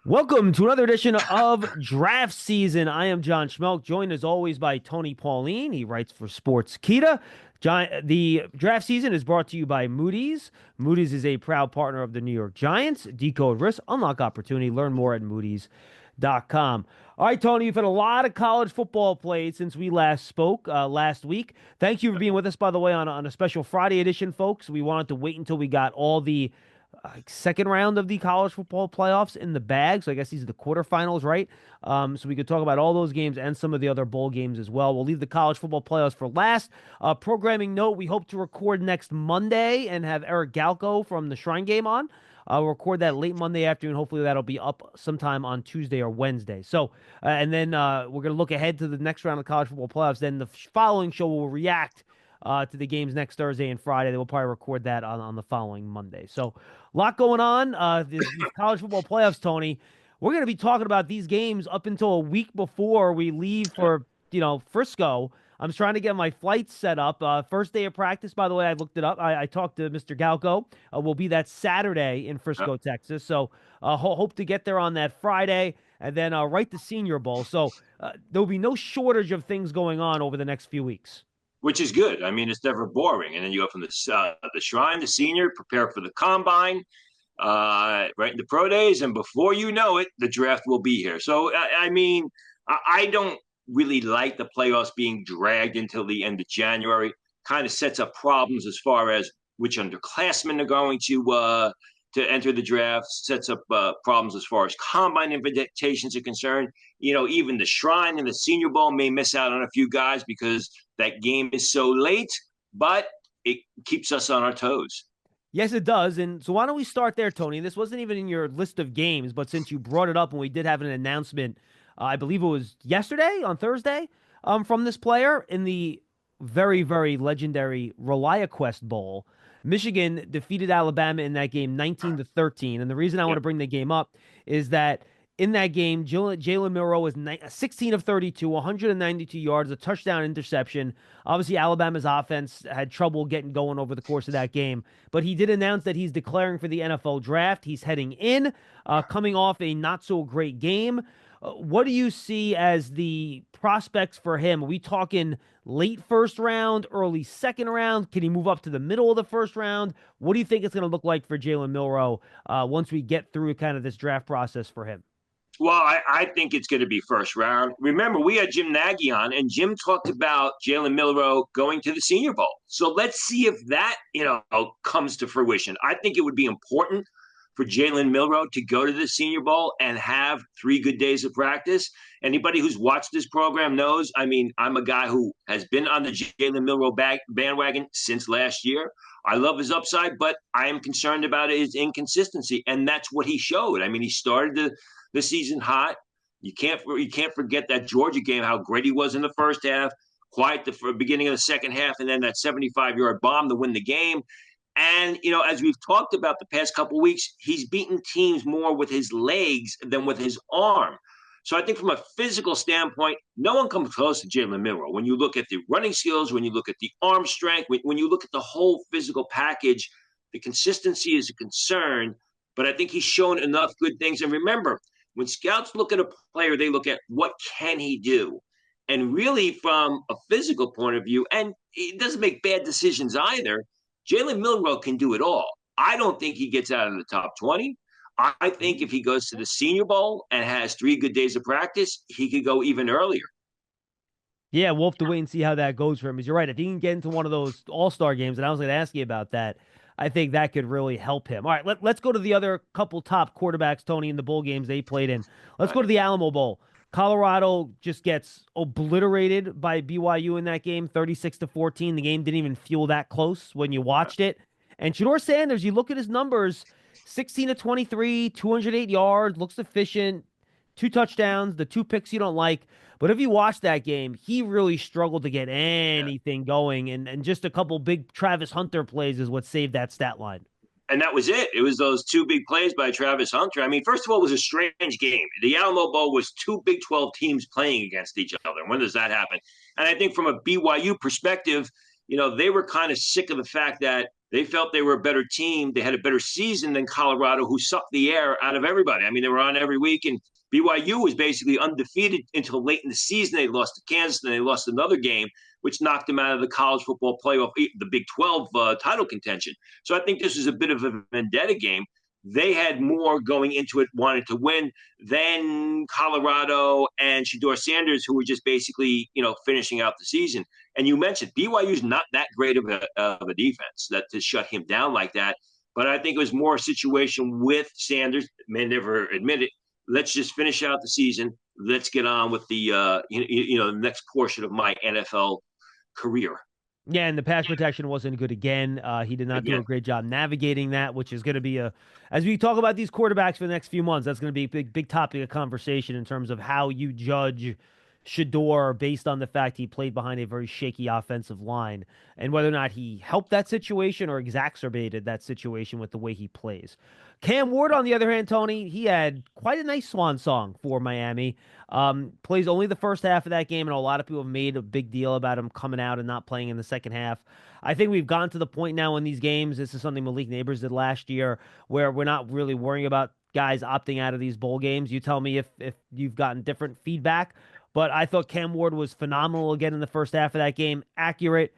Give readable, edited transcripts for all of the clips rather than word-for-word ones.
Welcome to another edition of Draft Season. I am John Schmeelk, joined as always by Tony Pauline. He writes for Sports Kita. The draft season is brought to you by Moody's. Moody's is a proud partner of the New York Giants. Decode risk, unlock opportunity. Learn more at Moody's.com. All right, Tony, you've had a lot of college football played since we last spoke last week. Thank you for being with us, by the way, on a special Friday edition, folks. We wanted to wait until we got all the second round of the college football playoffs in the bag. So I guess these are the quarterfinals, right? So we could talk about all those games and some of the other bowl games as well. We'll leave the college football playoffs for last. Programming note, we hope to record next Monday and have Eric Galco from the Shrine Game on. We'll record that late Monday afternoon. Hopefully that'll be up sometime on Tuesday or Wednesday. So, and then we're going to look ahead to the next round of college football playoffs. Then the following show will react to the games next Thursday and Friday. They will probably record that on the following Monday. So a lot going on. These college football playoffs, Tony. We're going to be talking about these games up until a week before we leave for, Frisco. I'm trying to get my flights set up. First day of practice, by the way, I looked it up. I talked to Mr. Galco. Will be that Saturday in Frisco, Texas. So hope to get there on that Friday and then right to Senior Bowl. So there will be no shortage of things going on over the next few weeks. Which is good. I mean, it's never boring. And then you go from the Shrine, the Senior, prepare for the Combine, right into pro days, and before you know it, the draft will be here. So, I mean, I don't really like the playoffs being dragged until the end of January. Kind of sets up problems as far as which underclassmen are going to enter the draft. Sets up problems as far as combine invitations are concerned. Even the Shrine and the Senior Bowl may miss out on a few guys because that game is so late, but it keeps us on our toes. Yes, it does. And so why don't we start there, Tony? This wasn't even in your list of games, but since you brought it up and we did have an announcement, I believe it was yesterday on Thursday, from this player in the very, very legendary ReliaQuest Bowl. Michigan defeated Alabama in that game 19-13. And the reason I want to bring the game up is that in that game, Jalen Milroe was 16 of 32, 192 yards, a touchdown interception. Obviously, Alabama's offense had trouble getting going over the course of that game, but he did announce that he's declaring for the NFL draft. He's heading in, coming off a not-so-great game. What do you see as the prospects for him? Are we talking late first round, early second round? Can he move up to the middle of the first round? What do you think it's going to look like for Jalen Milroe once we get through kind of this draft process for him? Well, I think it's going to be first round. Remember, we had Jim Nagy on, and Jim talked about Jalen Milroe going to the Senior Bowl. So let's see if that, comes to fruition. I think it would be important for Jalen Milroe to go to the Senior Bowl and have 3 good days of practice. Anybody who's watched this program knows, I mean, I'm a guy who has been on the Jalen Milroe bandwagon since last year. I love his upside, but I am concerned about his inconsistency, and that's what he showed. I mean, he started the season hot. You can't forget that Georgia game, how great he was in the first half, quiet the beginning of the second half, and then that 75-yard bomb to win the game. And, as we've talked about the past couple of weeks, he's beaten teams more with his legs than with his arm. So I think from a physical standpoint, no one comes close to Jalen Milroe. When you look at the running skills, when you look at the arm strength, when you look at the whole physical package, the consistency is a concern. But I think he's shown enough good things. And remember, when scouts look at a player, they look at what can he do? And really from a physical point of view, and he doesn't make bad decisions either, Jalen Milroe can do it all. I don't think he gets out of the top 20. I think if he goes to the Senior Bowl and has 3 good days of practice, he could go even earlier. Yeah, we'll have to wait and see how that goes for him. Because you're right. If he can get into one of those all-star games, and I was going to ask you about that, I think that could really help him. All right, let's go to the other couple top quarterbacks, Tony, in the bowl games they played in. Let's go to the Alamo Bowl. Colorado just gets obliterated by BYU in that game, 36-14. The game didn't even feel that close when you watched it. And Shedeur Sanders, you look at his numbers, 16-23, 208 yards, looks efficient, 2 touchdowns, the 2 picks you don't like. But if you watch that game, he really struggled to get anything going. And just a couple big Travis Hunter plays is what saved that stat line. And that was it. It was those 2 big plays by Travis Hunter. I mean, first of all, it was a strange game. The Alamo Bowl was 2 Big 12 teams playing against each other. When does that happen? And I think from a BYU perspective, they were kind of sick of the fact that They felt they were a better team. They had a better season than Colorado, who sucked the air out of everybody. I mean, they were on every week, and BYU was basically undefeated until late in the season. They lost to Kansas, and they lost another game, which knocked them out of the college football playoff, the Big 12 title contention. So I think this was a bit of a vendetta game. They had more going into it, wanted to win, than Colorado and Shedeur Sanders, who were just basically, finishing out the season. And you mentioned BYU's not that great of a defense that to shut him down like that. But I think it was more a situation with Sanders. May never admit it. Let's just finish out the season. Let's get on with the the next portion of my NFL career. Yeah, and the pass protection wasn't good again. He did not do a great job navigating that, which is going to be as we talk about these quarterbacks for the next few months, that's going to be a big topic of conversation in terms of how you judge Shedeur based on the fact he played behind a very shaky offensive line and whether or not he helped that situation or exacerbated that situation with the way he plays. Cam Ward, on the other hand, Tony, he had quite a nice swan song for Miami. Plays only the first half of that game, and a lot of people have made a big deal about him coming out and not playing in the second half. I think we've gotten to the point now in these games, this is something Malik Neighbors did last year, where we're not really worrying about guys opting out of these bowl games. You tell me if you've gotten different feedback, but I thought Cam Ward was phenomenal again in the first half of that game. Accurate.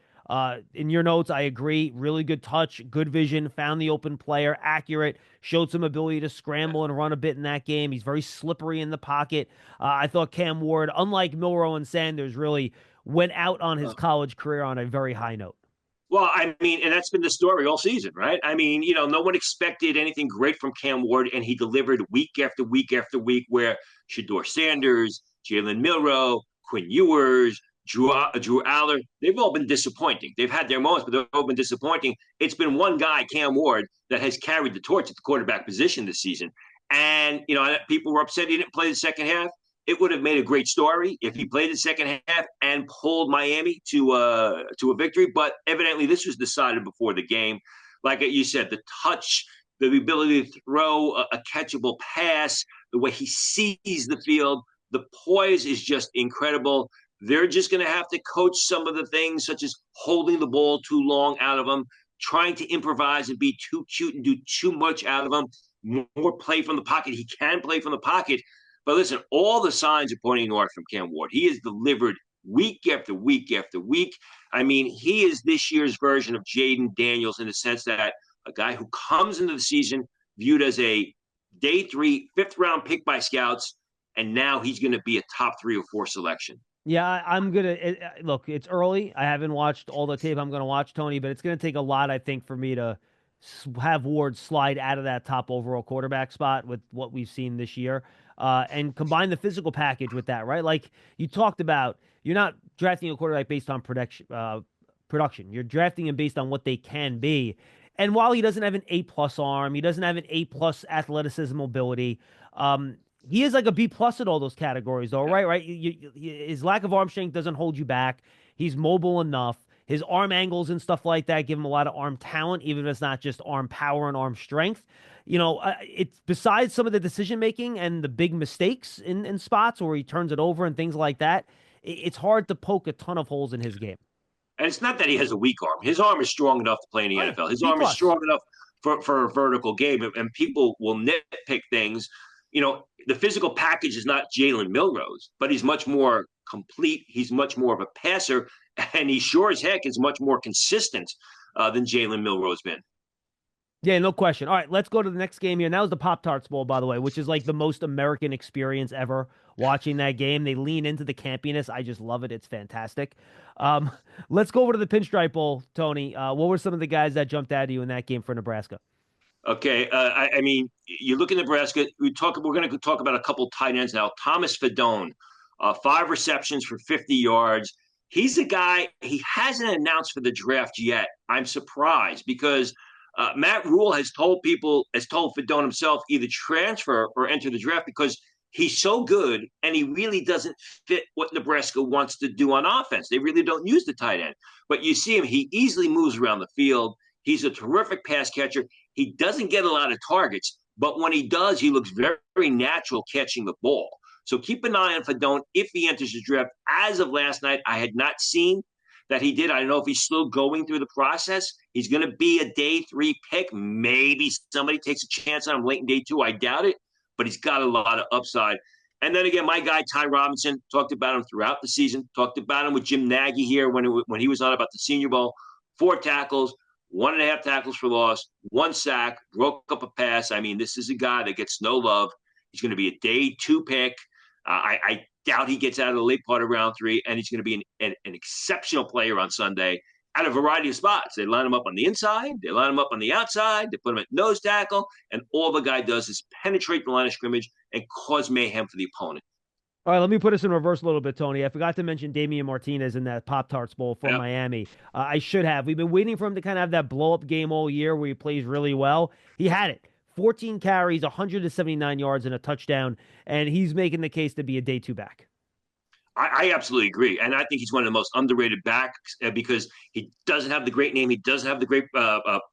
In your notes, I agree. Really good touch, good vision, found the open player, accurate, showed some ability to scramble and run a bit in that game. He's very slippery in the pocket. I thought Cam Ward, unlike Milroe and Sanders, really went out on his college career on a very high note. Well, I mean, and that's been the story all season, right? I mean, no one expected anything great from Cam Ward, and he delivered week after week after week where Shedeur Sanders, Jalen Milroe, Quinn Ewers, Drew Aller, they've all been disappointing. They've had their moments, but they've all been disappointing. It's been one guy, Cam Ward, that has carried the torch at the quarterback position this season. And, people were upset he didn't play the second half. It would have made a great story if he played the second half and pulled Miami to a victory. But evidently, this was decided before the game. Like you said, the touch, the ability to throw a catchable pass, the way he sees the field, the poise is just incredible. They're just going to have to coach some of the things, such as holding the ball too long out of them, trying to improvise and be too cute and do too much out of them, more play from the pocket. He can play from the pocket. But listen, all the signs are pointing north from Cam Ward. He has delivered week after week after week. I mean, he is this year's version of Jaden Daniels in the sense that a guy who comes into the season viewed as a day 3, 5th-round pick by scouts, and now he's going to be a top 3 or 4 selection. Yeah, I'm going to look, it's early. I haven't watched all the tape I'm going to watch, Tony, but it's going to take a lot, I think, for me to have Ward slide out of that top overall quarterback spot with what we've seen this year. And combine the physical package with that, right? Like you talked about, you're not drafting a quarterback based on production. You're drafting him based on what they can be. And while he doesn't have an A+ arm, he doesn't have an A+ athleticism mobility. He is like a B+ at all those categories, though, right? Right. His lack of arm strength doesn't hold you back. He's mobile enough. His arm angles and stuff like that give him a lot of arm talent, even if it's not just arm power and arm strength. It's besides some of the decision making and the big mistakes in spots where he turns it over and things like that. It's hard to poke a ton of holes in his game. And it's not that he has a weak arm. His arm is strong enough to play in the NFL. His arm is strong enough for a vertical game, and people will nitpick things. The physical package is not Jalen Milroe's, but he's much more complete. He's much more of a passer, and he sure as heck is much more consistent than Jalen Milroe's been. Yeah, no question. All right, let's go to the next game here. And that was the Pop-Tarts Bowl, by the way, which is like the most American experience ever watching that game. They lean into the campiness. I just love it. It's fantastic. Let's go over to the Pinstripe Bowl, Tony. What were some of the guys that jumped out at you in that game for Nebraska? Okay, I mean, you look at Nebraska. We're going to talk about a couple tight ends now. Thomas Fedone, 5 receptions for 50 yards. He's a guy. He hasn't announced for the draft yet. I'm surprised because Matt Rule has told Fedone himself either transfer or enter the draft because he's so good and he really doesn't fit what Nebraska wants to do on offense. They really don't use the tight end. But you see him, he easily moves around the field. He's a terrific pass catcher. He doesn't get a lot of targets, but when he does, he looks very, very natural catching the ball. So keep an eye on Fedone if he enters the draft. As of last night, I had not seen that he did. I don't know if he's still going through the process. He's going to be a day 3 pick. Maybe somebody takes a chance on him late in day 2. I doubt it, but he's got a lot of upside. And then again, my guy Ty Robinson, talked about him throughout the season. Talked about him with Jim Nagy here when he was on about the Senior Bowl. 4 tackles, 1.5 tackles for loss, 1 sack, broke up a pass. I mean, this is a guy that gets no love. He's going to be a day 2 pick. I doubt he gets out of the late part of round 3, and he's going to be an exceptional player on Sunday at a variety of spots. They line him up on the inside, they line him up on the outside, they put him at nose tackle, and all the guy does is penetrate the line of scrimmage and cause mayhem for the opponent. All right, let me put us in reverse a little bit, Tony. I forgot to mention Damian Martinez in that Pop-Tarts Bowl for Miami. I should have. We've been waiting for him to kind of have that blow-up game all year where he plays really well. He had it. 14 carries, 179 yards, and a touchdown, and he's making the case to be a day 2 back. I absolutely agree. And I think he's one of the most underrated backs because he doesn't have the great name. He doesn't have the great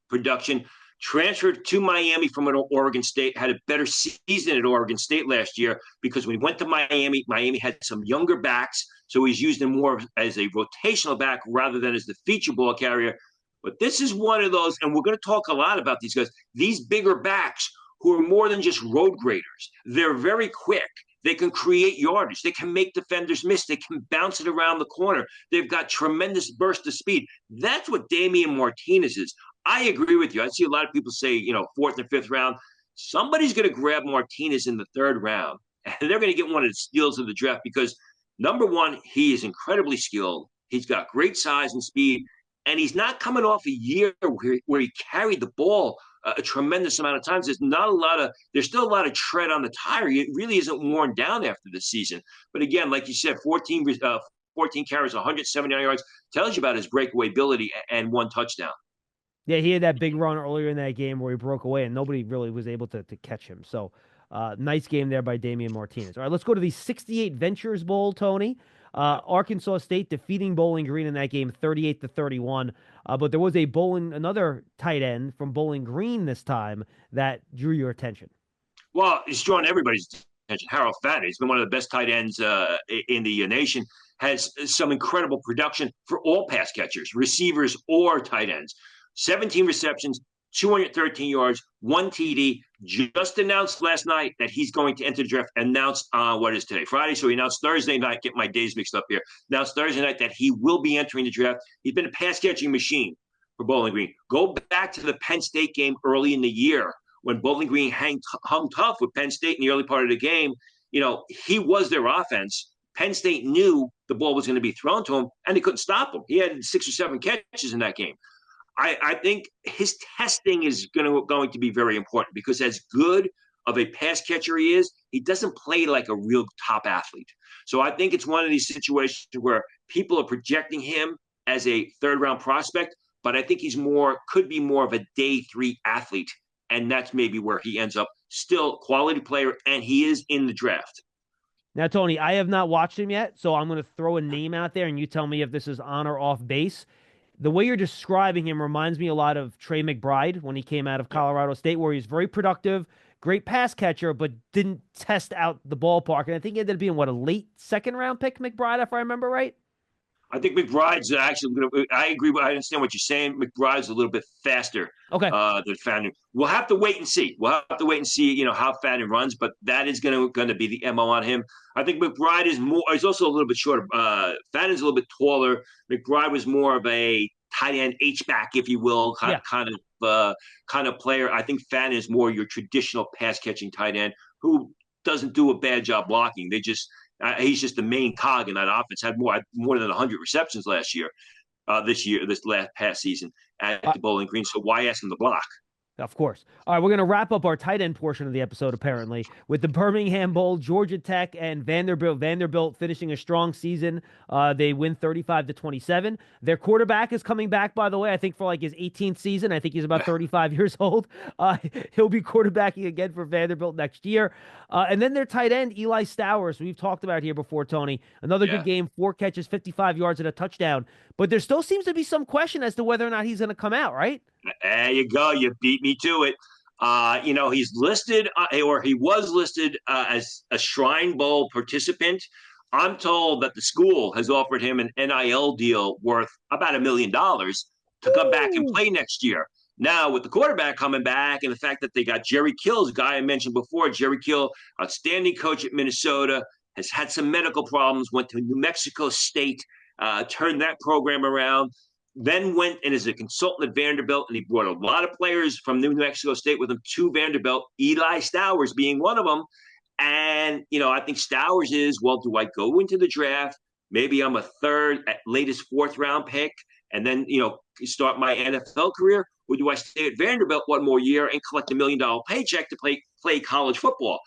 production. Transferred to Miami from Oregon State, had a better season at Oregon State last year because when he went to Miami, Miami had some younger backs. So he's used him more as a rotational back rather than as the feature ball carrier. But this is one of those, and we're going to talk a lot about these guys, these bigger backs who are more than just road graders. They're very quick. They can create yardage. They can make defenders miss. They can bounce it around the corner. They've got tremendous burst of speed. That's what Damian Martinez is. I agree with you. I see a lot of people say, 4th and 5th round. Somebody's going to grab Martinez in the 3rd round, and they're going to get one of the steals of the draft because, number one, he is incredibly skilled. He's got great size and speed, and he's not coming off a year where he carried the ball a tremendous amount of times. There's still a lot of tread on the tire. It really isn't worn down after this season. But again, like you said, 14 carries, 179 yards, tells you about his breakaway ability and 1 touchdown. Yeah, he had that big run earlier in that game where he broke away and nobody really was able to catch him. So nice game there by Damian Martinez. All right, let's go to the 68 Ventures Bowl, Tony. Arkansas State defeating Bowling Green in that game 38-31. But there was another tight end from Bowling Green this time that drew your attention. Well, it's drawn everybody's attention. Harold Fadden, he's been one of the best tight ends in the nation, has some incredible production for all pass catchers, receivers or tight ends. 17 receptions, 213 yards, 1 TD. Just announced last night that he's going to enter the draft. Announced what is today? Friday. So he announced Thursday night. Get my days mixed up here. Announced Thursday night that he will be entering the draft. He's been a pass catching machine for Bowling Green. Go back to the Penn State game early in the year when Bowling Green hung tough with Penn State in the early part of the game. He was their offense. Penn State knew the ball was going to be thrown to him, and they couldn't stop him. He had 6 or 7 catches in that game. I think his testing is going to be very important because as good of a pass catcher he is, he doesn't play like a real top athlete. So I think it's one of these situations where people are projecting him as a 3rd round prospect, but I think could be more of a day 3 athlete. And that's maybe where he ends up. Still quality player, and he is in the draft. Now, Tony, I have not watched him yet, so I'm going to throw a name out there, and you tell me if this is on or off base. The way you're describing him reminds me a lot of Trey McBride when he came out of Colorado State, where he's very productive, great pass catcher, but didn't test out the ballpark. And I think he ended up being, a late 2nd round pick, McBride, if I remember right? I think McBride's actually I agree. I understand what you're saying. McBride's a little bit faster than Fadden. We'll have to wait and see. How Fadden runs, but that is going to be the MO on him. I think McBride is also a little bit shorter. Fadden's a little bit taller. McBride was more of a tight end H-back, if you will, kind of player. I think Fadden is more your traditional pass catching tight end who doesn't do a bad job blocking. He's just the main cog in that offense. Had more than 100 receptions this last past season at the Bowling Green. So why ask him to block? Of course. All right, we're going to wrap up our tight end portion of the episode, apparently, with the Birmingham Bowl, Georgia Tech, and Vanderbilt. Vanderbilt finishing a strong season. They win 35-27. Their quarterback is coming back, by the way, I think for his 18th season. I think he's about 35 years old. He'll be quarterbacking again for Vanderbilt next year. And then their tight end, Eli Stowers, we've talked about here before, Tony. Another good game, 4 catches, 55 yards, and a touchdown. But there still seems to be some question as to whether or not he's going to come out, right? There you go. You beat me to it. He's listed, or he was listed as a Shrine Bowl participant. I'm told that the school has offered him an NIL deal worth about $1 million to come back and Ooh. play next year. Now, with the quarterback coming back and the fact that they got Jerry Kill, the guy I mentioned before, Jerry Kill, outstanding coach at Minnesota, has had some medical problems, went to New Mexico State, turned that program around, then went and is a consultant at Vanderbilt, and he brought a lot of players from New Mexico State with him to Vanderbilt, Eli Stowers being one of them. And, I think Stowers is, well, do I go into the draft? Maybe I'm a third, at latest fourth round pick, and then, start my NFL career? Or do I stay at Vanderbilt one more year and collect $1 million paycheck to play college football?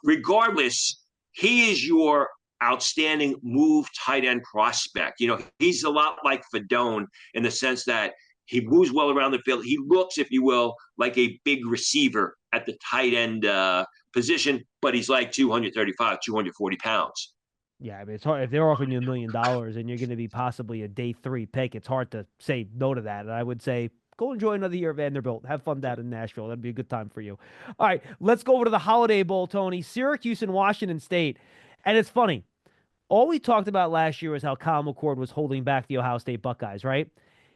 Regardless, he is your outstanding move tight end prospect. He's a lot like Fedone in the sense that he moves well around the field. He looks, if you will, like a big receiver at the tight end position, but he's like 235, 240 pounds. Yeah, I mean, it's hard if they're offering you $1 million and you're going to be possibly a day 3 pick. It's hard to say no to that. And I would say go enjoy another year at Vanderbilt. Have fun down in Nashville. That'd be a good time for you. All right, let's go over to the Holiday Bowl, Tony. Syracuse and Washington State. And it's funny. All we talked about last year was how Kyle McCord was holding back the Ohio State Buckeyes, right?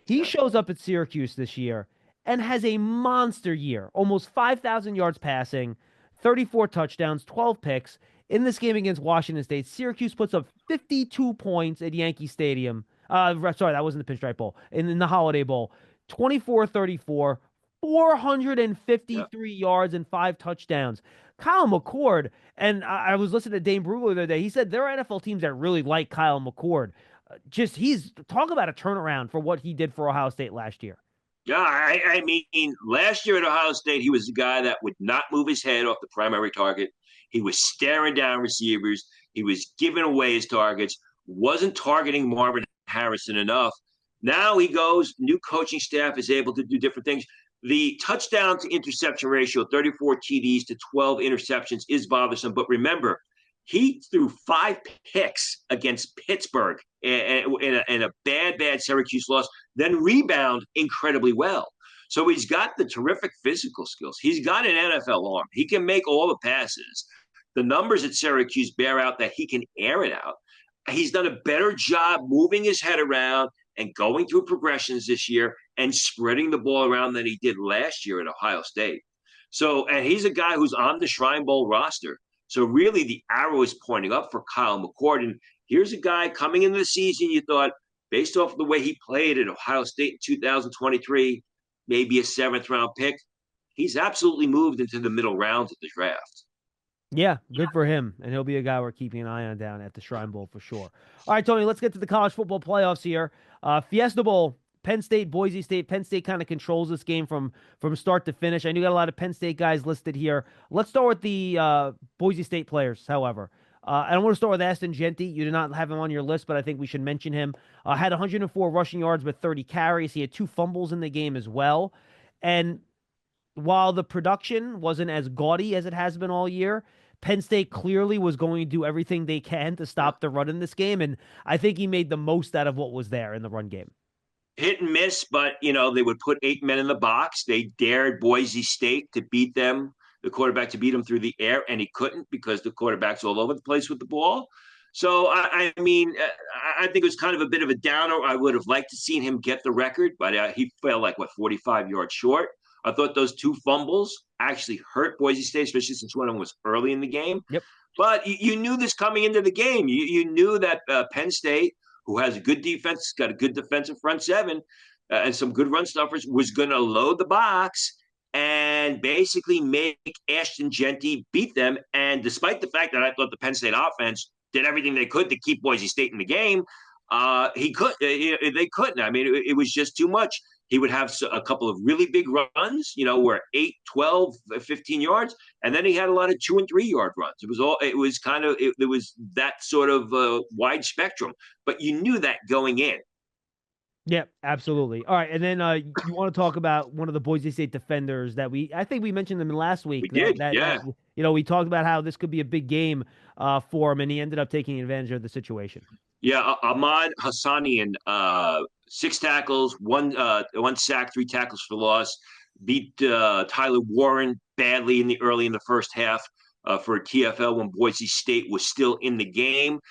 He shows up at Syracuse this year and has a monster year, almost 5,000 yards passing, 34 touchdowns, 12 picks. In this game against Washington State, Syracuse puts up 52 points at Yankee Stadium. Sorry, that wasn't the Pinstripe Bowl. In the Holiday Bowl, 24-34, 453 yards and 5 touchdowns. Kyle McCord, and I was listening to Dane Brugler the other day. He said there are NFL teams that really like Kyle McCord. He's talk about a turnaround for what he did for Ohio State last year. Yeah, I mean, last year at Ohio State, he was the guy that would not move his head off the primary target. He was staring down receivers. He was giving away his targets, wasn't targeting Marvin Harrison enough. Now he goes, new coaching staff is able to do different things. The touchdown to interception ratio, 34 TDs to 12 interceptions, is bothersome. But remember, he threw 5 picks against Pittsburgh in a bad Syracuse loss, then rebound incredibly well. So he's got the terrific physical skills. He's got an NFL arm. He can make all the passes. The numbers at Syracuse bear out that he can air it out. He's done a better job moving his head around and going through progressions this year and spreading the ball around than he did last year at Ohio State. So, and he's a guy who's on the Shrine Bowl roster. So really the arrow is pointing up for Kyle McCord. And here's a guy coming into the season, you thought, based off of the way he played at Ohio State in 2023, maybe a 7th-round pick. He's absolutely moved into the middle rounds of the draft. Yeah, good for him. And he'll be a guy we're keeping an eye on down at the Shrine Bowl for sure. All right, Tony, let's get to the college football playoffs here. Fiesta Bowl, Penn State, Boise State. Penn State kind of controls this game from start to finish. I know you got a lot of Penn State guys listed here. Let's start with the Boise State players, however. I want to start with Aston Genty. You did not have him on your list, but I think we should mention him. Had 104 rushing yards with 30 carries. He had 2 fumbles in the game as well. And while the production wasn't as gaudy as it has been all year, Penn State clearly was going to do everything they can to stop the run in this game, and I think he made the most out of what was there in the run game. Hit and miss, but, they would put 8 men in the box. They dared Boise State to beat them, the quarterback to beat him through the air, and he couldn't because the quarterback's all over the place with the ball. So, I think it was kind of a bit of a downer. I would have liked to seen him get the record, but he fell 45 yards short. I thought those 2 fumbles actually hurt Boise State, especially since one of them was early in the game. Yep. But you knew this coming into the game. You knew that Penn State, who has a good defense, got a good defensive front 7, and some good run stuffers, was going to load the box and basically make Ashton Genty beat them. And despite the fact that I thought the Penn State offense did everything they could to keep Boise State in the game, they couldn't. I mean, it was just too much. He would have a couple of really big runs, where 8, 12, 15 yards. And then he had a lot of 2 and 3 yard runs. It was that sort of wide spectrum, but you knew that going in. Yeah, absolutely. All right. And then you want to talk about one of the Boise State defenders that I think we mentioned them last week. We talked about how this could be a big game for him, and he ended up taking advantage of the situation. Yeah, Ahmad Hassanian, 6 tackles, one sack, 3 tackles for loss. Beat Tyler Warren badly early in the first half for a TFL when Boise State was still in the game.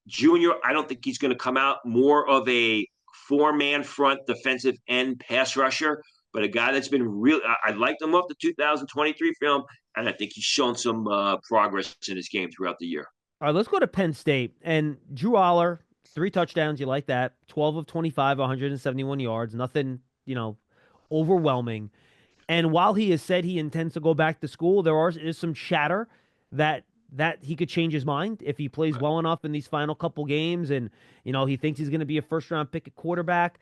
Junior, I don't think he's going to come out more of a four-man front defensive end pass rusher, but a guy that's been real. I liked him off the 2023 film, and I think he's shown some progress in his game throughout the year. All right, let's go to Penn State. And Drew Aller, 3 touchdowns. You like that? 12 of 25, 171 yards. Nothing, overwhelming. And while he has said he intends to go back to school, is some chatter that he could change his mind if he plays well enough in these final couple games, and he thinks he's going to be a first round pick at quarterback.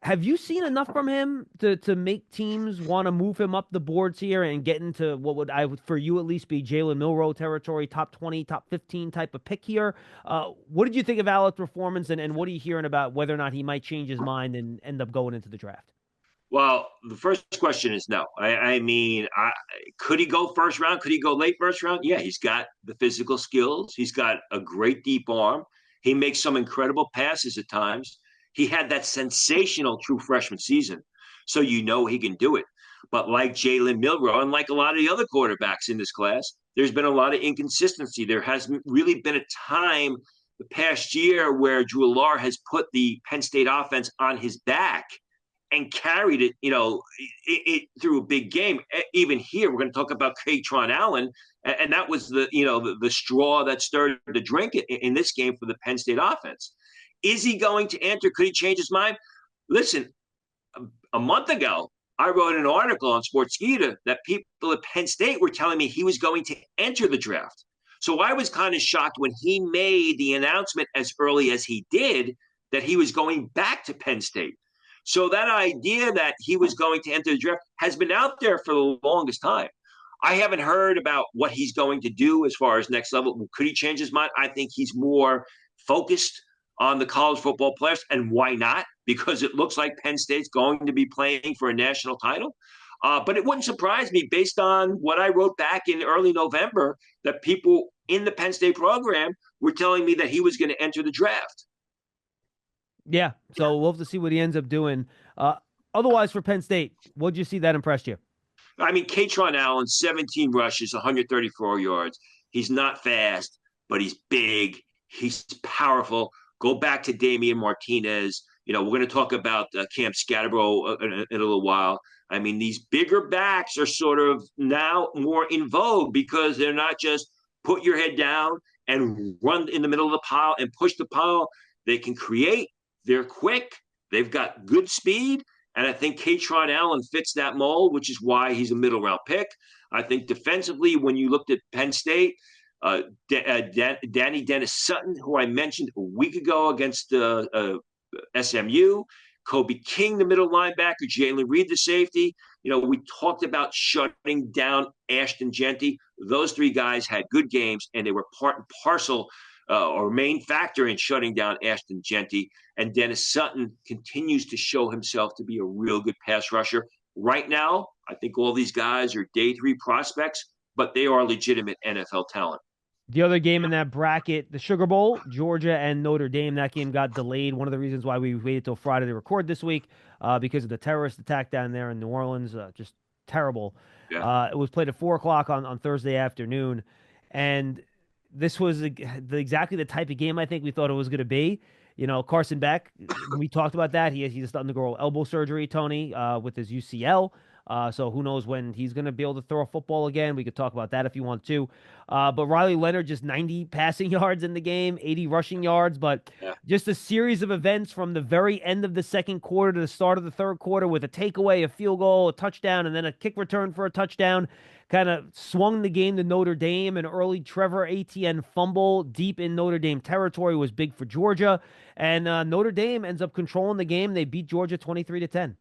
Have you seen enough from him to make teams want to move him up the boards here and get into what would for you at least be Jalen Milroe territory, top 20, top 15 type of pick here? What did you think of Alec's performance, and what are you hearing about whether or not he might change his mind and end up going into the draft? Well, the first question is no. I mean, could he go first round? Could he go late first round? Yeah, he's got the physical skills. He's got a great deep arm. He makes some incredible passes at times. He had that sensational true freshman season, so he can do it. But like Jalen Milroe and like a lot of the other quarterbacks in this class, there's been a lot of inconsistency. There hasn't really been a time the past year where Drew Lohr has put the Penn State offense on his back and carried it, through a big game. Even here, we're going to talk about Kaytron Allen, and that was the straw that stirred the drink in this game for the Penn State offense. Is he going to enter? Could he change his mind? Listen, a month ago, I wrote an article on Sportskeeda that people at Penn State were telling me he was going to enter the draft. So I was kind of shocked when he made the announcement as early as he did that he was going back to Penn State. So that idea that he was going to enter the draft has been out there for the longest time. I haven't heard about what he's going to do as far as next level. Could he change his mind? I think he's more focused on the college football players, and why not? Because it looks like Penn State's going to be playing for a national title. But it wouldn't surprise me, based on what I wrote back in early November, that people in the Penn State program were telling me that he was going to enter the draft. Yeah, so we'll have to see what he ends up doing. Otherwise, for Penn State, what did you see that impressed you? I mean, Kaytron Allen, 17 rushes, 134 yards. He's not fast, but he's big. He's powerful. Go back to Damian Martinez. We're going to talk about Cam Scatterbro in a little while. I mean, these bigger backs are sort of now more in vogue because they're not just put your head down and run in the middle of the pile and push the pile. They can create. They're quick. They've got good speed. And I think Kaytron Allen fits that mold, which is why he's a middle round pick. I think defensively, when you looked at Penn State, Danny Dennis Sutton, who I mentioned a week ago against SMU, Kobe King, the middle linebacker, Jalen Reed, the safety. We talked about shutting down Ashton Jeanty. Those three guys had good games, and they were part and parcel or main factor in shutting down Ashton Jeanty. And Dennis Sutton continues to show himself to be a real good pass rusher. Right now, I think all these guys are day 3 prospects, but they are legitimate NFL talent. The other game in that bracket, the Sugar Bowl, Georgia and Notre Dame, that game got delayed. One of the reasons why we waited till Friday to record this week, because of the terrorist attack down there in New Orleans. Just terrible. Yeah. It was played at 4 o'clock on Thursday afternoon. And this was exactly the type of game I think we thought it was going to be. Carson Beck, we talked about that. He just undergo elbow surgery, Tony, with his UCL. So who knows when he's going to be able to throw a football again. We could talk about that if you want to. But Riley Leonard, just 90 passing yards in the game, 80 rushing yards. But just a series of events from the very end of the second quarter to the start of the third quarter with a takeaway, a field goal, a touchdown, and then a kick return for a touchdown. Kind of swung the game to Notre Dame. An early Trevor Etienne fumble deep in Notre Dame territory was big for Georgia. And Notre Dame ends up controlling the game. They beat Georgia 23-10.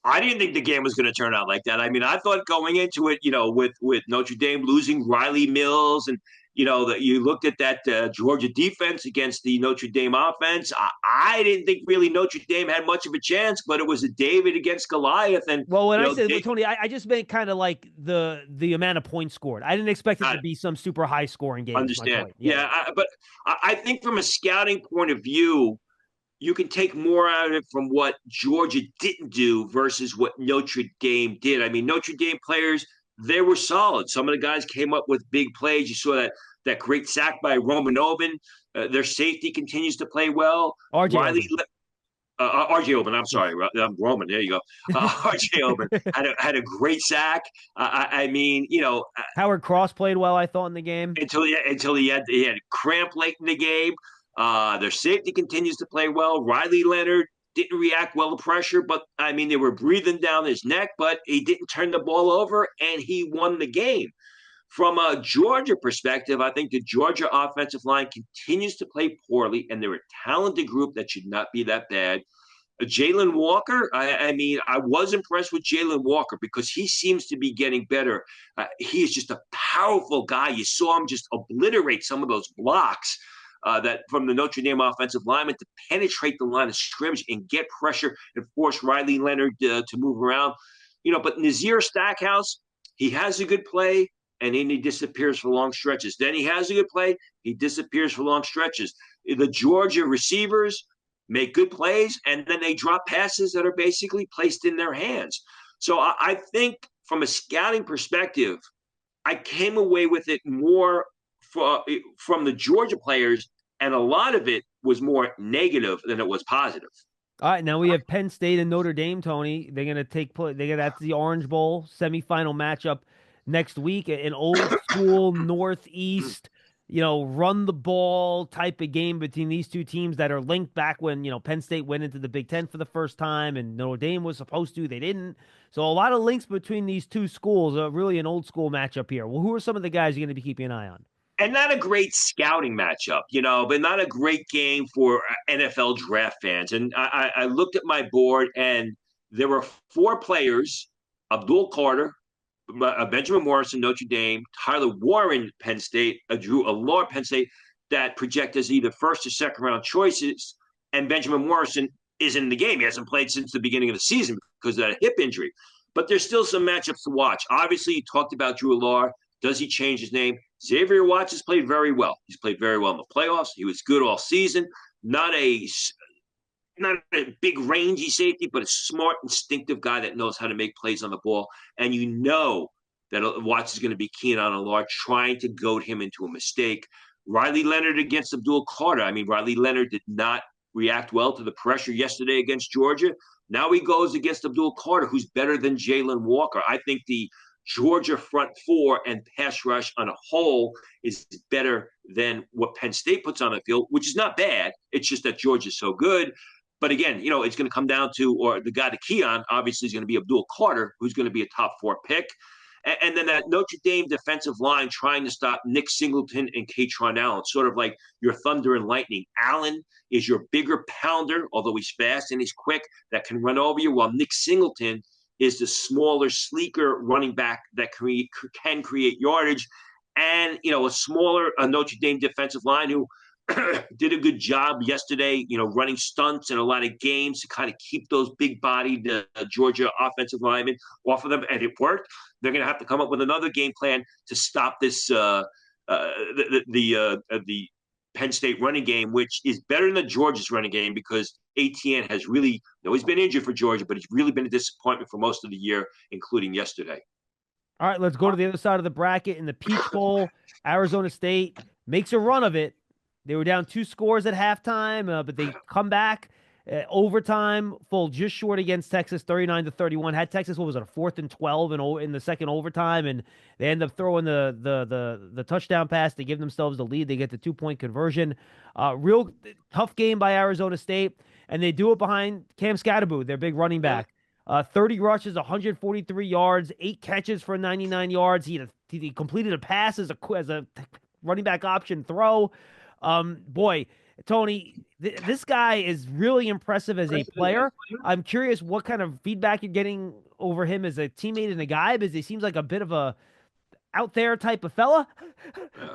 I didn't think the game was going to turn out like that. I mean, I thought going into it, with Notre Dame losing Riley Mills, and that you looked at that Georgia defense against the Notre Dame offense. I didn't think really Notre Dame had much of a chance, but it was a David against Goliath. And when I said Tony, I just meant kind of like the amount of points scored. I didn't expect it to be some super high scoring game. Understand? But I think from a scouting point of view, you can take more out of it from what Georgia didn't do versus what Notre Dame did. I mean, Notre Dame players, they were solid. Some of the guys came up with big plays. You saw that that great sack by Romanov. Their safety continues to play well. RJ Riley Oben. RJ Oben, I'm sorry, I'm Roman. There you go. RJ Oben had a great sack. I mean, Howard Cross played well, I thought, in the game. until he had cramp late in the game. Their safety continues to play well. Riley Leonard didn't react well to pressure, but I mean, they were breathing down his neck, but he didn't turn the ball over, and he won the game. From a Georgia perspective, I think the Georgia offensive line continues to play poorly, and they're a talented group that should not be that bad. Jalen Walker, I mean, I was impressed with Jalen Walker because he seems to be getting better. He is just a powerful guy. You saw him just obliterate some of those blocks that from the Notre Dame offensive lineman to penetrate the line of scrimmage and get pressure and force Riley Leonard to move around. But Nazir Stackhouse, he has a good play, and then he disappears for long stretches. Then he has a good play, he disappears for long stretches. The Georgia receivers make good plays, and then they drop passes that are basically placed in their hands. So I think from a scouting perspective, I came away with it more from the Georgia players, and a lot of it was more negative than it was positive. All right, now we have Penn State and Notre Dame, Tony. They're going to that's the Orange Bowl semifinal matchup next week. An old school Northeast, run the ball type of game between these two teams that are linked back when, Penn State went into the Big Ten for the first time and Notre Dame was supposed to. They didn't. So a lot of links between these two schools. Really an old school matchup here. Well, who are some of the guys you're going to be keeping an eye on? And not a great scouting matchup, but not a great game for NFL draft fans. And I looked at my board, and there were four players: Abdul Carter, Benjamin Morrison, Notre Dame, Tyler Warren, Penn State, Drew Allard, Penn State, that project as either first or second round choices. And Benjamin Morrison is in the game. He hasn't played since the beginning of the season because of that hip injury. But there's still some matchups to watch. Obviously, you talked about Drew Allard. Does he change his name? Xavier Watts has played very well. He's played very well in the playoffs. He was good all season. Not a big rangy safety, but a smart, instinctive guy that knows how to make plays on the ball. And that Watts is going to be keen on Allard, trying to goad him into a mistake. Riley Leonard against Abdul Carter. I mean, Riley Leonard did not react well to the pressure yesterday against Georgia. Now he goes against Abdul Carter, who's better than Jalen Walker. I think the Georgia front four and pass rush on a whole is better than what Penn State puts on the field, which is not bad. It's just that Georgia's so good. But again, it's going to come down to, or the guy to key on, obviously, is going to be Abdul Carter, who's going to be a top 4 pick. And then that Notre Dame defensive line trying to stop Nick Singleton and Katron Allen, sort of like your thunder and lightning. Allen is your bigger pounder, although he's fast and he's quick, that can run over you, while Nick Singleton is the smaller, sleeker running back that can create yardage. And, a smaller Notre Dame defensive line who did a good job yesterday, running stunts and a lot of games to kind of keep those big-bodied Georgia offensive linemen off of them, and it worked. They're going to have to come up with another game plan to stop this the Penn State running game, which is better than Georgia's running game because ATN has really, he's been injured for Georgia, but he's really been a disappointment for most of the year, including yesterday. All right, let's go to the other side of the bracket in the Peach Bowl. Arizona State makes a run of it. They were down 2 scores at halftime, but they come back. Overtime, fall just short against Texas, 39-31. Had Texas, what was it, a 4th and 12 in the second overtime, and they end up throwing the touchdown pass to give themselves the lead. They get the 2-point conversion. Real tough game by Arizona State, and they do it behind Cam Scatterboot, their big running back. 30 rushes, 143 yards, 8 catches for 99 yards. He completed a pass as a running back option throw. Boy, Tony, this guy is really impressive as a player. I'm curious what kind of feedback you're getting over him as a teammate and a guy, because he seems like a bit of a out there type of fella,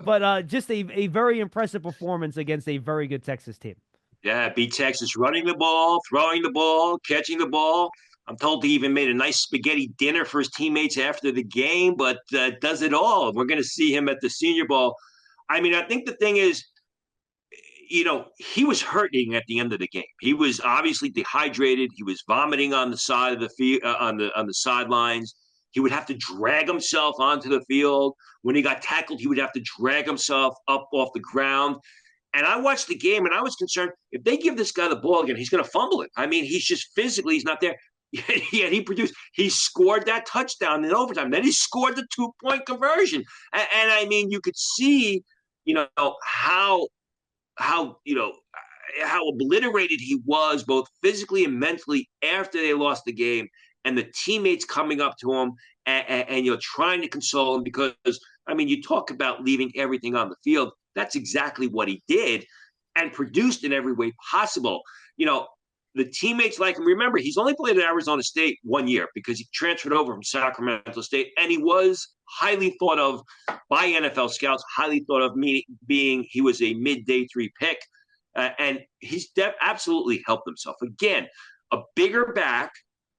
but just a very impressive performance against a very good Texas team. Yeah, beat Texas running the ball, throwing the ball, catching the ball. I'm told he even made a nice spaghetti dinner for his teammates after the game, but does it all. We're going to see him at the Senior Bowl. I mean, I think the thing is, he was hurting at the end of the game. He was obviously dehydrated. He was vomiting on the side of the field, on the sidelines. he would have to drag himself onto the field. When he got tackled, he would have to drag himself up off the ground. And I watched the game, and I was concerned if they give this guy the ball again, he's going to fumble it. I mean, he's just physically, he's not there. Yet he scored that touchdown in overtime. Then he scored the 2-point conversion. And I mean, you could see, how how obliterated he was both physically and mentally after they lost the game, and the teammates coming up to him and trying to console him because, I mean, you talk about leaving everything on the field. That's exactly what he did and produced in every way possible. The teammates like him. Remember, he's only played at Arizona State 1 year because he transferred over from Sacramento State, and he was highly thought of by NFL scouts, highly thought of being he was a mid-day 3 pick, and he's absolutely helped himself. Again, a bigger back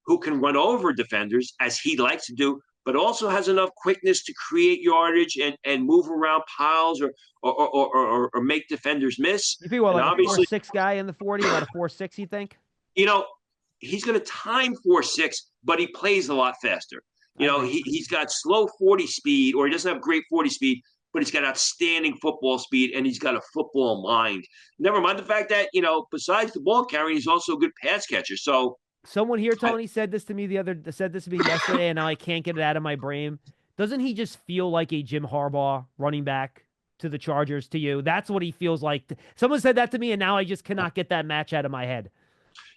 who can run over defenders, as he likes to do, but also has enough quickness to create yardage and move around piles or make defenders miss. You think, like a 4.6 guy in the 40, about a 4.6, you think? He's going to time 4.6, but he plays a lot faster. He's got slow 40 speed, or he doesn't have great 40 speed, but he's got outstanding football speed, and he's got a football mind. Never mind the fact that, besides the ball carrying, he's also a good pass catcher. So someone here, Tony, said this to me yesterday, and now I can't get it out of my brain. Doesn't he just feel like a Jim Harbaugh running back to the Chargers to you? That's what he feels like. Someone said that to me, and now I just cannot get that match out of my head.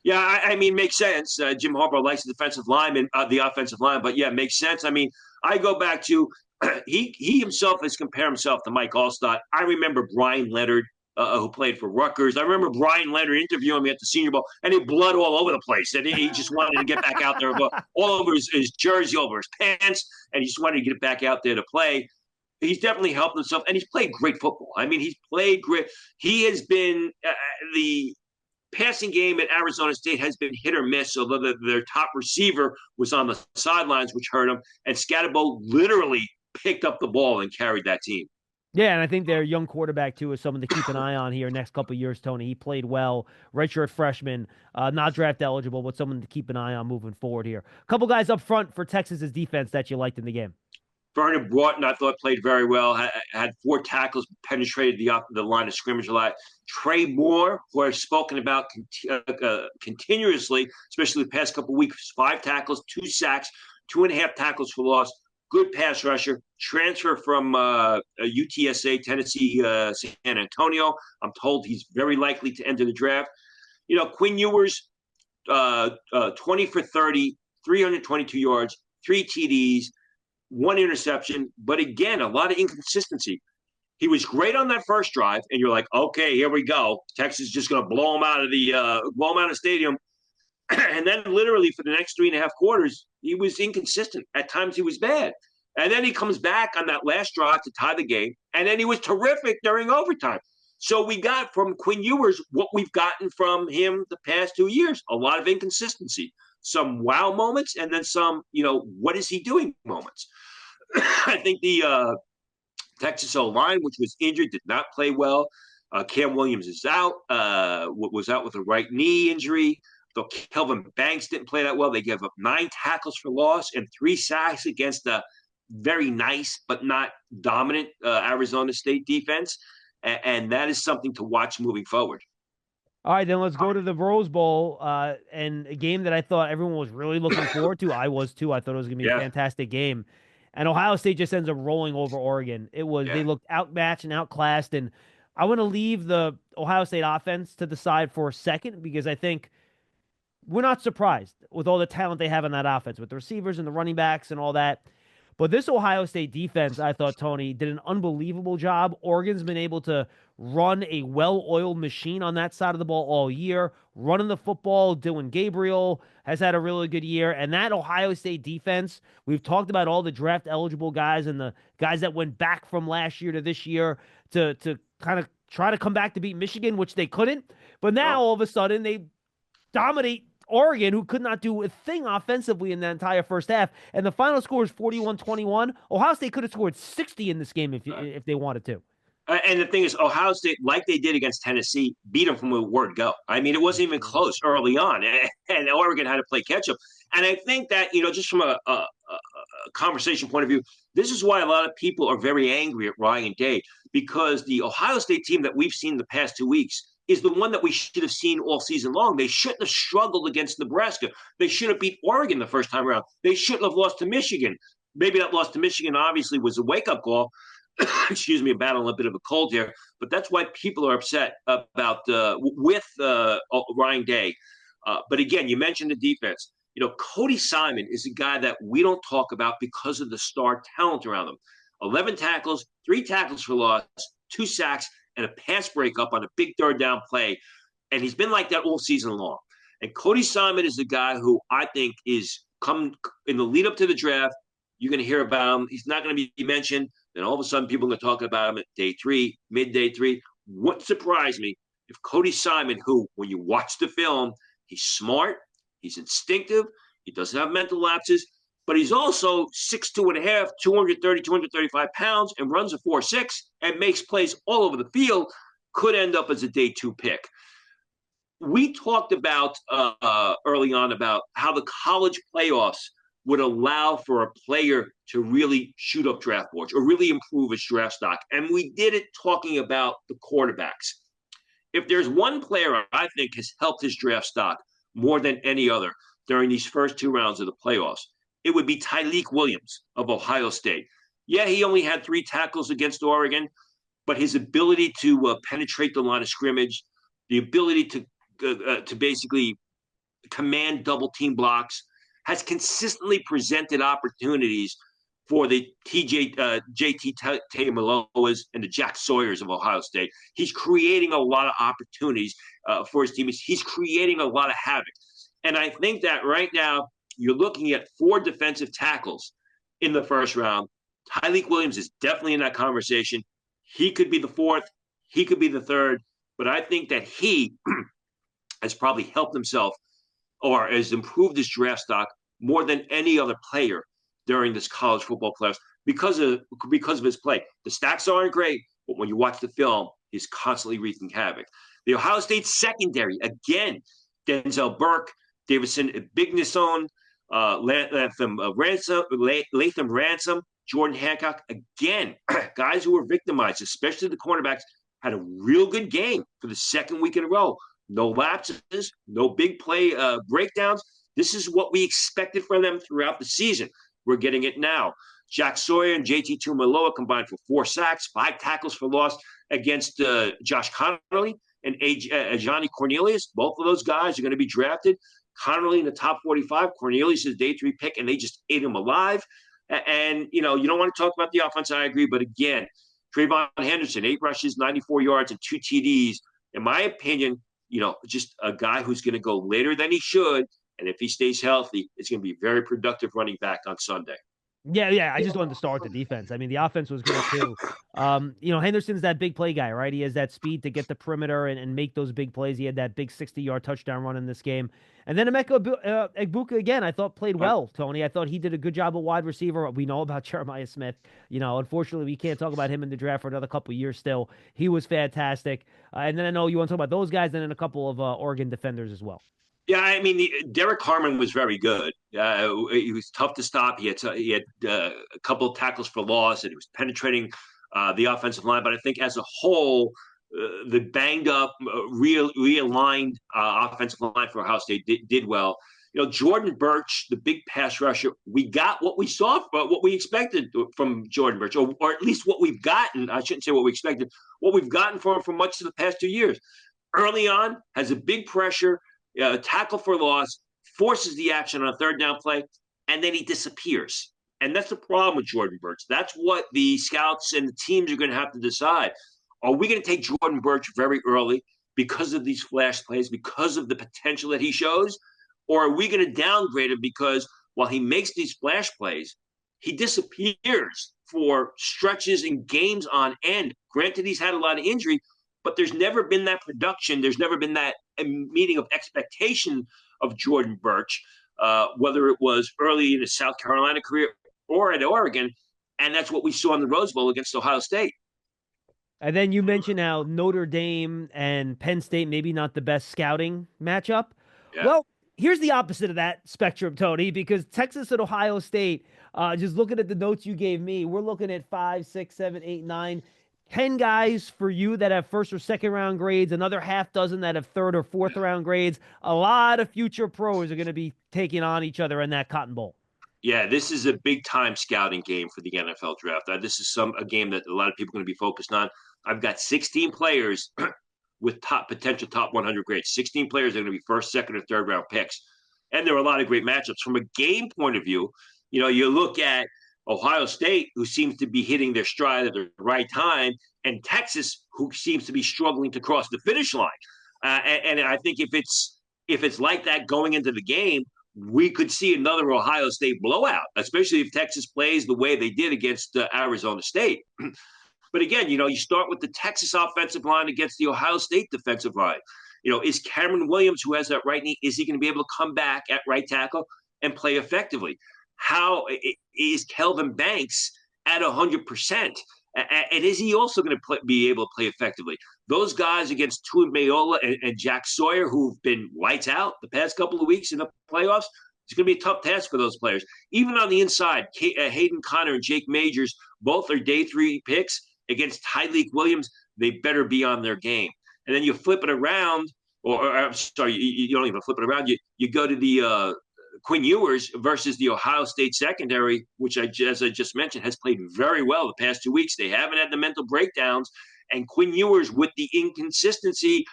Yeah, I mean, makes sense. Jim Harbaugh likes the defensive line and the offensive line, but yeah, makes sense. I mean, I go back to he himself has compared himself to Mike Allstott. I remember Brian Leonard, who played for Rutgers. I remember Brian Leonard interviewing me at the Senior Bowl, and he had blood all over the place. And he just wanted to get back out there, all over his jersey, over his pants, and he just wanted to get back out there to play. He's definitely helped himself, and he's played great football. I mean, he's played great. He has been the passing game at Arizona State has been hit or miss, although their top receiver was on the sidelines, which hurt him. And Scatterbo literally picked up the ball and carried that team. Yeah, and I think their young quarterback, too, is someone to keep an eye on here next couple of years, Tony. He played well, redshirt freshman, not draft eligible, but someone to keep an eye on moving forward here. A couple guys up front for Texas's defense that you liked in the game. Vernon Broughton, I thought, played very well, had 4 tackles, penetrated the line of scrimmage a lot. Trey Moore, who I've spoken about continuously, especially the past couple of weeks, 5 tackles, 2 sacks, 2.5 tackles for loss. Good pass rusher, transfer from UTSA, Tennessee, San Antonio. I'm told he's very likely to enter the draft. Quinn Ewers, 20 for 30, 322 yards, 3 TDs, 1 interception, but again, a lot of inconsistency. He was great on that first drive, and you're like, okay, here we go. Texas is just going to blow him out of the stadium. And then literally for the next 3.5 quarters, he was inconsistent. At times he was bad. And then he comes back on that last drive to tie the game, and then he was terrific during overtime. So we got from Quinn Ewers what we've gotten from him the past 2 years, a lot of inconsistency. Some wow moments, and then some, what is he doing moments. I think the Texas O-line, which was injured, did not play well. Cam Williams is out, was out with a right knee injury. Though Kelvin Banks didn't play that well. They gave up 9 tackles for loss and 3 sacks against a very nice but not dominant Arizona State defense. And that is something to watch moving forward. All right, then let's go to the Rose Bowl and a game that I thought everyone was really looking forward to. I was too. I thought it was going to be a fantastic game. And Ohio State just ends up rolling over Oregon. They looked outmatched and outclassed. And I want to leave the Ohio State offense to the side for a second because I think we're not surprised with all the talent they have in that offense, with the receivers and the running backs and all that. But this Ohio State defense, I thought, Tony, did an unbelievable job. Oregon's been able to run a well-oiled machine on that side of the ball all year, running the football. Dylan Gabriel has had a really good year. And that Ohio State defense, we've talked about all the draft-eligible guys and the guys that went back from last year to this year to kind of try to come back to beat Michigan, which they couldn't. But now, all of a sudden, they dominate Oregon, who could not do a thing offensively in the entire first half. And the final score is 41-21. Ohio State could have scored 60 in this game if they wanted to. And the thing is, Ohio State, like they did against Tennessee, beat them from the word go. I mean, it wasn't even close early on, and Oregon had to play catch-up. And I think that, just from a conversation point of view, this is why a lot of people are very angry at Ryan Day, because the Ohio State team that we've seen the past 2 weeks is the one that we should have seen all season long. They shouldn't have struggled against Nebraska. They should have beat Oregon the first time around. They shouldn't have lost to Michigan. Maybe that loss to Michigan obviously was a wake-up call. Excuse me, battling a bit of a cold here, but that's why people are upset about with Ryan Day. But again, you mentioned the defense. Cody Simon is a guy that we don't talk about because of the star talent around him. 11 tackles, 3 tackles for loss, 2 sacks, and a pass breakup on a big third down play. And he's been like that all season long. And Cody Simon is the guy who I think is come in the lead up to the draft. You're going to hear about him. He's not going to be mentioned. Then all of a sudden, people are going to talk about him at day 3, mid-day 3. Wouldn't surprise me if Cody Simon, who, when you watch the film, he's smart, he's instinctive, he doesn't have mental lapses, but he's also 6'2.5", 230, 235 pounds, and runs a 4.6 and makes plays all over the field, could end up as a day 2 pick. We talked about early on about how the college playoffs would allow for a player to really shoot up draft boards or really improve his draft stock. And we did it talking about the quarterbacks. If there's one player I think has helped his draft stock more than any other during these first 2 rounds of the playoffs, it would be Tyleik Williams of Ohio State. Yeah, he only had 3 tackles against Oregon, but his ability to penetrate the line of scrimmage, the ability to basically command double team blocks, has consistently presented opportunities for the JT Tagovailoas and the Jack Sawyers of Ohio State. He's creating a lot of opportunities for his team. He's creating a lot of havoc. And I think that right now you're looking at 4 defensive tackles in the first round. Tyleik Williams is definitely in that conversation. He could be the 4th. He could be the 3rd. But I think that he has probably helped himself or has improved his draft stock more than any other player during this college football playoffs because of his play. The stats aren't great, but when you watch the film, he's constantly wreaking havoc. The Ohio State secondary, again, Denzel Burke, Davison Bignason, Latham Ransom, Jordan Hancock, again, guys who were victimized, especially the cornerbacks, had a real good game for the 2nd week in a row. No lapses, no big play breakdowns. This is what we expected from them throughout the season. We're getting it now. Jack Sawyer and JT Tuimoloau combined for 4 sacks, 5 tackles for loss against Josh Connerly and Johnny Cornelius. Both of those guys are going to be drafted. Connerly in the top 45, Cornelius is a day 3 pick, and they just ate him alive. And, you don't want to talk about the offense, I agree. But again, Trayvon Henderson, 8 rushes, 94 yards, and 2 TDs. In my opinion, just a guy who's going to go later than he should. And if he stays healthy, it's going to be very productive running back on Sunday. Yeah. I just wanted to start with the defense. I mean, the offense was good too. Henderson's that big play guy, right? He has that speed to get the perimeter and make those big plays. He had that big 60-yard touchdown run in this game. And then Emeka Egbuka, again, I thought played well, Tony. I thought he did a good job at wide receiver. We know about Jeremiah Smith. Unfortunately, we can't talk about him in the draft for another couple of years still. He was fantastic. And then I know you want to talk about those guys, and then a couple of Oregon defenders as well. Yeah, I mean, Derek Harmon was very good. He was tough to stop. He had a couple of tackles for loss, and he was penetrating the offensive line. But I think as a whole, the banged up, realigned offensive line for Ohio State did well. Jordan Burch, the big pass rusher, we got what we saw, what we expected from Jordan Burch, or at least what we've gotten. I shouldn't say what we expected, what we've gotten from him for much of the past 2 years. Early on, has a big pressure, tackle for loss, forces the action on a third down play, and then he disappears. And that's the problem with Jordan Burch. That's what the scouts and the teams are going to have to decide. Are we going to take Jordan Burch very early because of these flash plays, because of the potential that he shows? Or are we going to downgrade him because while he makes these flash plays, he disappears for stretches and games on end? Granted, he's had a lot of injury, but there's never been that production. There's never been that meeting of expectation of Jordan Burch, whether it was early in his South Carolina career or at Oregon. And that's what we saw in the Rose Bowl against Ohio State. And then you mentioned how Notre Dame and Penn State, maybe not the best scouting matchup. Yeah. Well, here's the opposite of that spectrum, Tony, because Texas and Ohio State, just looking at the notes you gave me, we're looking at 5, 6, 7, 8, 9, 10 guys for you that have first or second round grades, another half dozen that have third or fourth round grades. A lot of future pros are going to be taking on each other in that Cotton Bowl. Yeah, this is a big time scouting game for the NFL draft. This is a game that a lot of people are going to be focused on. I've got 16 players with potential top 100 grades. 16 players are going to be first, second, or third round picks, and there are a lot of great matchups from a game point of view. You look at Ohio State, who seems to be hitting their stride at the right time, and Texas, who seems to be struggling to cross the finish line. And I think if it's like that going into the game, we could see another Ohio State blowout, especially if Texas plays the way they did against Arizona State. But again, you start with the Texas offensive line against the Ohio State defensive line. Is Cameron Williams, who has that right knee, is he going to be able to come back at right tackle and play effectively? How is Kelvin Banks at 100%? And is he also going to be able to play effectively? Those guys against Tuimaola and Jack Sawyer, who've been lights out the past couple of weeks in the playoffs, it's going to be a tough task for those players. Even on the inside, Hayden Connor and Jake Majors, both are day 3 picks against Tyleik Williams. They better be on their game. And then you flip it around, or I'm sorry, you don't even flip it around. You go to the Quinn Ewers versus the Ohio State secondary, which, as I just mentioned, has played very well the past 2 weeks. They haven't had the mental breakdowns. And Quinn Ewers, with the inconsistency,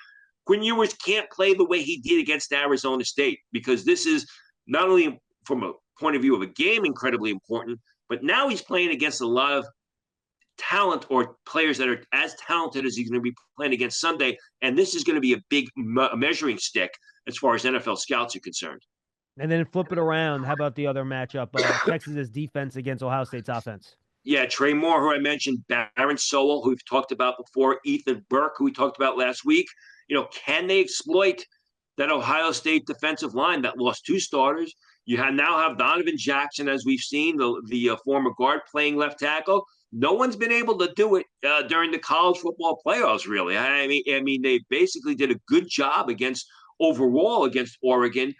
Quinn Ewers can't play the way he did against Arizona State, because this is not only from a point of view of a game incredibly important, but now he's playing against a lot of talent or players that are as talented as he's going to be playing against Sunday. And this is going to be a big measuring stick as far as NFL scouts are concerned. And then flip it around. How about the other matchup? Texas's defense against Ohio State's offense. Yeah, Trey Moore, who I mentioned, Baron Sowell, who we've talked about before, Ethan Burke, who we talked about last week. Can they exploit that Ohio State defensive line that lost 2 starters? You now have Donovan Jackson, as we've seen, the former guard, playing left tackle. No one's been able to do it during the college football playoffs, really. I mean, they basically did a good job against Oregon.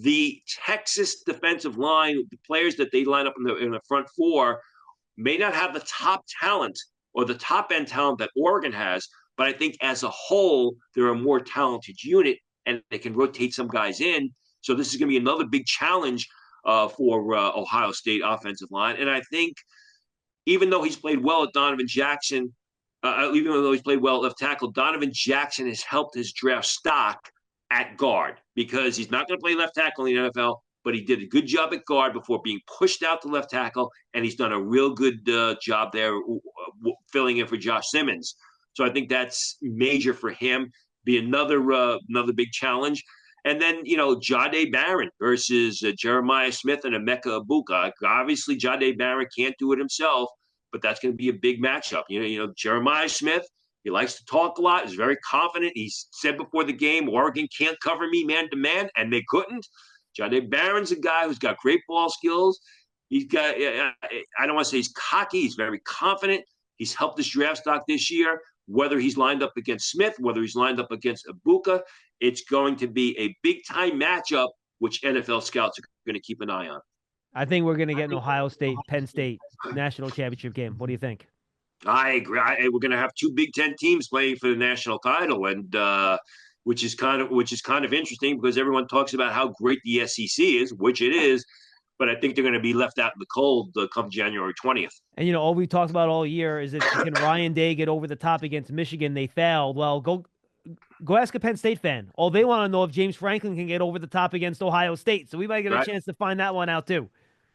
The Texas defensive line, the players that they line up in the front 4, may not have the top talent or the top end talent that Oregon has, but I think as a whole, they're a more talented unit, and they can rotate some guys in. So this is going to be another big challenge for Ohio State offensive line. And I think even though he's played well at Donovan Jackson, even though he's played well at left tackle, Donovan Jackson has helped his draft stock at guard, because he's not going to play left tackle in the NFL, but he did a good job at guard before being pushed out to left tackle, and he's done a real good job there filling in for Josh Simmons. So I think that's major for him. Be another big challenge. And then, Jahdae Barron versus Jeremiah Smith and Emeka Egbuka. Obviously, Jahdae Barron can't do it himself, but that's going to be a big matchup. Jeremiah Smith, he likes to talk a lot. He's very confident. He said before the game, Oregon can't cover me man to man, and they couldn't. Jahdae Barron's a guy who's got great ball skills. He's got, I don't want to say he's cocky. He's very confident. He's helped this draft stock this year. Whether he's lined up against Smith, whether he's lined up against Egbuka, it's going to be a big-time matchup, which NFL scouts are going to keep an eye on. I think we're going to get an Ohio State, Penn State national championship game. What do you think? I agree. We're going to have 2 Big Ten teams playing for the national title, and which is kind of interesting, because everyone talks about how great the SEC is, which it is, but I think they're going to be left out in the cold come January 20th. And, all we talked about all year is that can Ryan Day get over the top against Michigan? They failed. Well, go ask a Penn State fan. All they want to know if James Franklin can get over the top against Ohio State. So we might get a chance to find that one out too.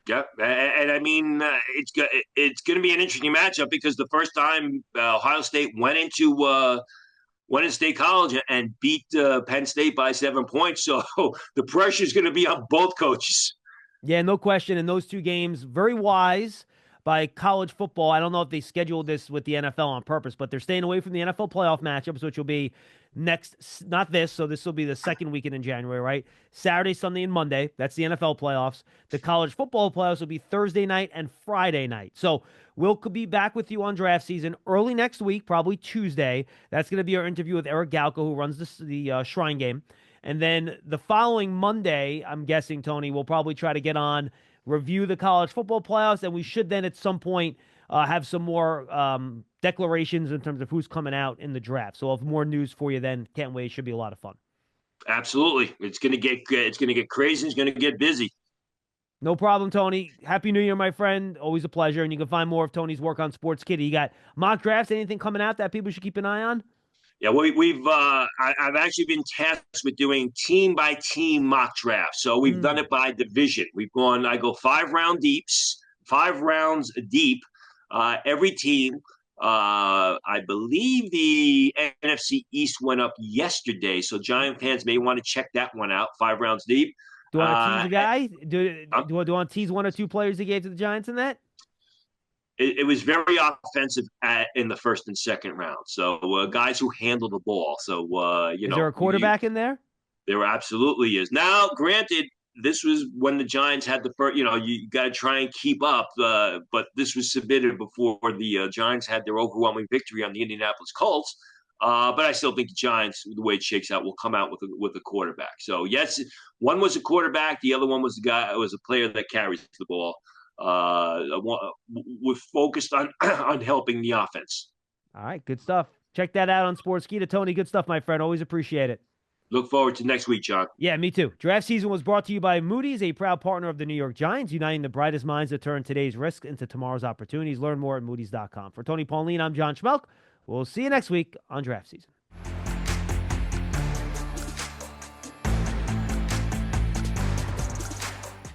Yeah, and I mean, it's going to be an interesting matchup, because the first time Ohio State went into State College and beat Penn State by 7 points. So the pressure is going to be on both coaches. Yeah, no question. In those 2 games, very wise by college football. I don't know if they scheduled this with the NFL on purpose, but they're staying away from the NFL playoff matchups, which will be next, not this. So this will be the second weekend in January, right? Saturday, Sunday, and Monday. That's the NFL playoffs. The college football playoffs will be Thursday night and Friday night. So we'll be back with you on draft season early next week, probably Tuesday. That's going to be our interview with Eric Galko, who runs the Shrine Game. And then the following Monday, I'm guessing, Tony, we'll probably try to get on, review the college football playoffs, and we should then at some point have some more declarations in terms of who's coming out in the draft. So I'll have more news for you then. Can't wait. It should be a lot of fun. Absolutely. It's going to get crazy. It's going to get busy. No problem, Tony. Happy New Year, my friend. Always a pleasure. And you can find more of Tony's work on Sports Kitty. You got mock drafts, anything coming out that people should keep an eye on? Yeah, I've actually been tasked with doing team by team mock drafts. So we've done it by division. I go 5 rounds deep. Every team. I believe the NFC East went up yesterday, so Giant fans may want to check that one out. 5 rounds deep. Do I want to tease a guy? Do I want to tease one or two players he gave to the Giants in that? It was very offensive in the first and second round. So guys who handle the ball. So Is there a quarterback in there? There absolutely is. Now, granted, this was when the Giants had the first. You got to try and keep up. But this was submitted before the Giants had their overwhelming victory on the Indianapolis Colts. But I still think the Giants, the way it shakes out, will come out with a quarterback. So yes, one was a quarterback. The other one was a player that carries the ball. We're focused on on helping the offense. All right, good stuff. Check that out on Sportskeeda. Tony, good stuff, my friend. Always appreciate it. Look forward to next week, John. Yeah, me too. Draft season was brought to you by Moody's, a proud partner of the New York Giants, uniting the brightest minds that turn today's risks into tomorrow's opportunities. Learn more at Moody's.com. For Tony Pauline, I'm John Schmeelk. We'll see you next week on draft season.